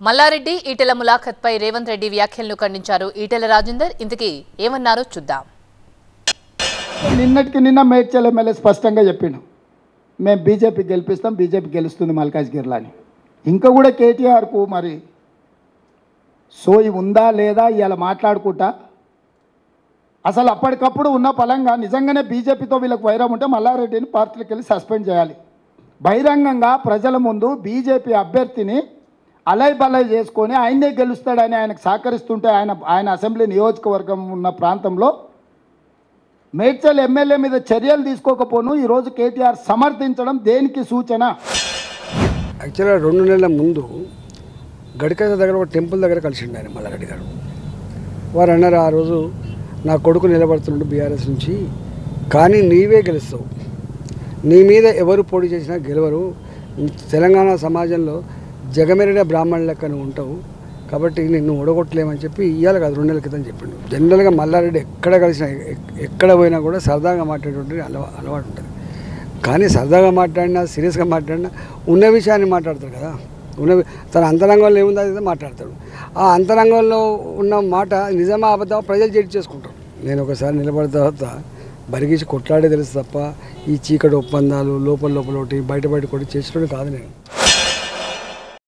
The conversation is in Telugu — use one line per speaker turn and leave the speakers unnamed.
మల్లారెడ్డి ఈటెల ములాఖత్పై రేవంత్ రెడ్డి వ్యాఖ్యలను ఖండించారు. ఈటెల రాజేందర్ ఇంతకీ ఏమన్నారో చూద్దాం.
నిన్నటికి నిన్న మేడ్చల్ ఎమ్మెల్యే స్పష్టంగా చెప్పిండు, మేము బీజేపీ గెలిపిస్తాం, బీజేపీ గెలుస్తుంది మల్కాజ్గిరిలో అని. ఇంకా కూడా కేటీఆర్కు మరి సోయి ఉందా లేదా ఇలా మాట్లాడుకుంటా అసలు అప్పటికప్పుడు ఉన్న పలంగా నిజంగానే బీజేపీతో వీళ్ళకి వైరం ఉంటే మల్లారెడ్డిని పార్టీలకు వెళ్ళి సస్పెండ్ చేయాలి. బహిరంగంగా ప్రజల ముందు బీజేపీ అభ్యర్థిని అలై బలై చేసుకొని ఆయనే గెలుస్తాడని ఆయనకు సహకరిస్తుంటే ఆయన అసెంబ్లీ నియోజకవర్గం ఉన్న ప్రాంతంలో మేడ్చల్ ఎమ్మెల్యే మీద చర్యలు తీసుకోకపోను ఈరోజు కేటీఆర్ సమర్థించడం దేనికి సూచన?
యాక్చువల్గా 2 నెలల ముందు గడికల దగ్గర ఒక టెంపుల్ దగ్గర కలిసిండు ఆయన మల్లారెడ్డి గారు. వారు అన్నారు, ఆ రోజు నా కొడుకు నిలబడుతున్నాడు బీఆర్ఎస్ నుంచి, కానీ నీవే గెలుస్తావు, నీ మీద ఎవరు పోటీ చేసినా గెలవరు, తెలంగాణ సమాజంలో జగమెరిన బ్రాహ్మణుల లెక్క నువ్వు ఉంటావు, కాబట్టి నిన్ను ఓడగొట్టలేమని చెప్పి ఇవాళ కాదు 2 నెలల క్రితం చెప్పిండు. జనరల్గా మల్లారెడ్డి ఎక్కడ కలిసినా ఎక్కడ పోయినా కూడా సరదాగా మాట్లాడేటువంటి అలవాటు ఉంటుంది. కానీ సరదాగా మాట్లాడినా సీరియస్గా మాట్లాడినా ఉన్న విషయాన్ని మాట్లాడతారు కదా, తన అంతరంగంలో ఏముందో అది మాట్లాడతాడు. ఆ అంతరంగంలో ఉన్న మాట నిజమా అబద్ధమా ప్రజలు జడ్జి చేసుకుంటారు. నేను ఒకసారి నిలబడిన తర్వాత బరిగీసి కొట్లాడే తెలుసు తప్ప ఈ చీకటి ఒప్పందాలు లోపల ఒకటి బయట ఒకటి చేసేటోడు కాదు నేను.